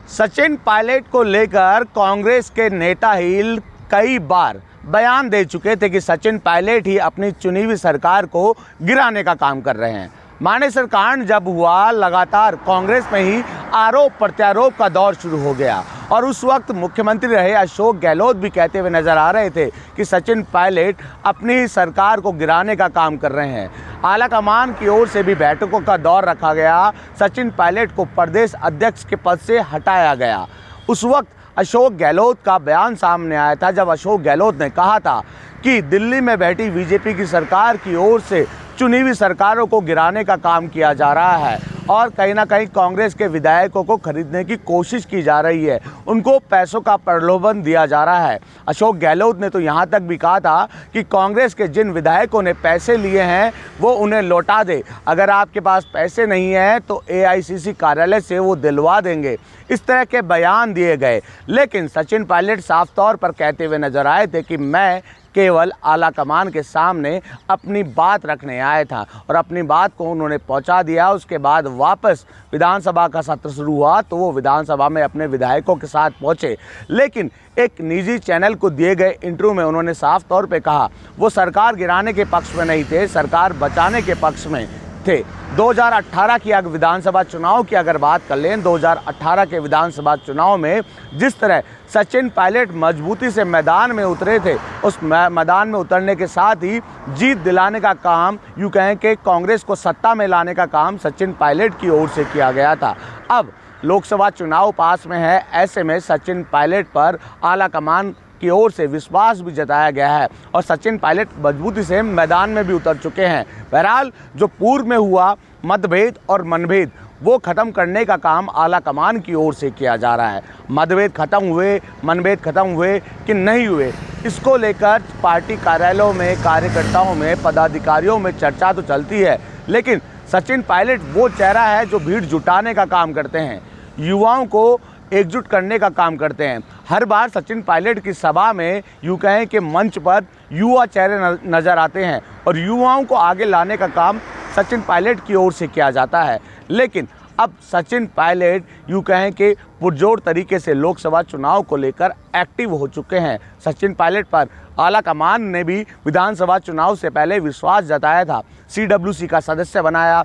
सचिन पायलट को लेकर कांग्रेस के नेता ही कई बार बयान दे चुके थे कि सचिन पायलट ही अपनी चुनी हुई सरकार को गिराने का काम कर रहे हैं। मानेसर कांड जब हुआ, लगातार कांग्रेस में ही आरोप प्रत्यारोप का दौर शुरू हो गया और उस वक्त मुख्यमंत्री रहे अशोक गहलोत भी कहते हुए नजर आ रहे थे कि सचिन पायलट अपनी सरकार को गिराने का काम कर रहे हैं। आलाकमान की ओर से भी बैठकों का दौर रखा गया। सचिन पायलट को प्रदेश अध्यक्ष के पद से हटाया गया। उस वक्त अशोक गहलोत का बयान सामने आया था, जब अशोक गहलोत ने कहा था कि दिल्ली में बैठी बीजेपी की सरकार की ओर से चुनी हुई सरकारों को गिराने का काम किया जा रहा है और कहीं ना कहीं कांग्रेस के विधायकों को खरीदने की कोशिश की जा रही है, उनको पैसों का प्रलोभन दिया जा रहा है। अशोक गहलोत ने तो यहाँ तक भी कहा था कि कांग्रेस के जिन विधायकों ने पैसे लिए हैं वो उन्हें लौटा दे, अगर आपके पास पैसे नहीं हैं तो एआईसीसी कार्यालय से वो दिलवा देंगे। इस तरह के बयान दिए गए, लेकिन सचिन पायलट साफ तौर पर कहते हुए नजर आए थे कि मैं केवल आलाकमान के सामने अपनी बात रखने आया था और अपनी बात को उन्होंने पहुंचा दिया। उसके बाद वापस विधानसभा का सत्र शुरू हुआ तो वो विधानसभा में अपने विधायकों के साथ पहुंचे, लेकिन एक निजी चैनल को दिए गए इंटरव्यू में उन्होंने साफ तौर पे कहा वो सरकार गिराने के पक्ष में नहीं थे, सरकार बचाने के पक्ष में थे। 2018 की विधानसभा चुनाव की अगर बात कर लें, 2018 के विधानसभा चुनाव में जिस तरह सचिन पायलट मजबूती से मैदान में उतरे थे, उस मैदान में उतरने के साथ ही जीत दिलाने का काम, यूँ कहें कि कांग्रेस को सत्ता में लाने का काम सचिन पायलट की ओर से किया गया था। अब लोकसभा चुनाव पास में है, ऐसे में सचिन पायलट पर आलाकमान की ओर से विश्वास भी जताया गया है और सचिन पायलट मजबूती से मैदान में भी उतर चुके हैं। बहरहाल जो पूर्व में हुआ मतभेद और मनभेद वो ख़त्म करने का काम आलाकमान की ओर से किया जा रहा है। मतभेद खत्म हुए, मनभेद खत्म हुए कि नहीं हुए, इसको लेकर पार्टी कार्यालयों में, कार्यकर्ताओं में, पदाधिकारियों में चर्चा तो चलती है, लेकिन सचिन पायलट वो चेहरा है जो भीड़ जुटाने का काम करते हैं, युवाओं को एकजुट करने का काम करते हैं। हर बार सचिन पायलट की सभा में यूँ कहें कि मंच पर युवा चेहरे नज़र आते हैं और युवाओं को आगे लाने का काम सचिन पायलट की ओर से किया जाता है। लेकिन अब सचिन पायलट यूँ कहें कि पुरजोर तरीके से लोकसभा चुनाव को लेकर एक्टिव हो चुके हैं। सचिन पायलट पर आलाकमान ने भी विधानसभा चुनाव से पहले विश्वास जताया था, सीडब्ल्यूसी का सदस्य बनाया।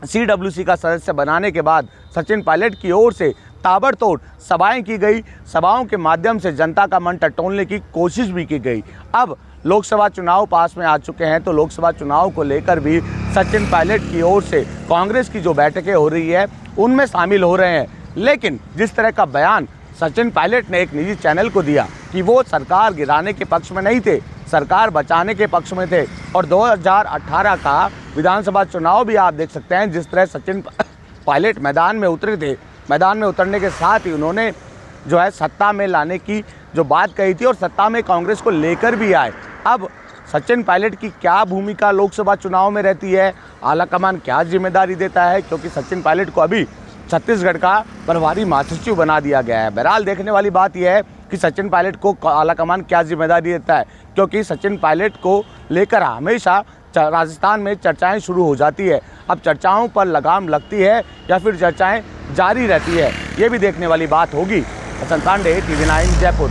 सीडब्ल्यूसी का सदस्य बनाने के बाद सचिन पायलट की ओर से ताबड़तोड़ सभाएं की गई, सभाओं के माध्यम से जनता का मन टटोलने की कोशिश भी की गई। अब लोकसभा चुनाव पास में आ चुके हैं तो लोकसभा चुनाव को लेकर भी सचिन पायलट की ओर से कांग्रेस की जो बैठकें हो रही है उनमें शामिल हो रहे हैं। लेकिन जिस तरह का बयान सचिन पायलट ने एक निजी चैनल को दिया कि वो सरकार गिराने के पक्ष में नहीं थे, सरकार बचाने के पक्ष में थे, और 2018 का विधानसभा चुनाव भी आप देख सकते हैं जिस तरह सचिन पायलट मैदान में उतरे थे। मैदान में उतरने के साथ ही उन्होंने जो है सत्ता में लाने की जो बात कही थी और सत्ता में कांग्रेस को लेकर भी आए। अब सचिन पायलट की क्या भूमिका लोकसभा चुनाव में रहती है, आलाकमान क्या जिम्मेदारी देता है, क्योंकि सचिन पायलट को अभी छत्तीसगढ़ का प्रभारी महासचिव बना दिया गया है। बहरहाल देखने वाली बात यह है कि सचिन पायलट को आलाकमान क्या जिम्मेदारी देता है, क्योंकि सचिन पायलट को लेकर हमेशा राजस्थान में चर्चाएं शुरू हो जाती है। अब चर्चाओं पर लगाम लगती है या फिर चर्चाएं जारी रहती है, ये भी देखने वाली बात होगी। हसन पांडे, TV9 जयपुर।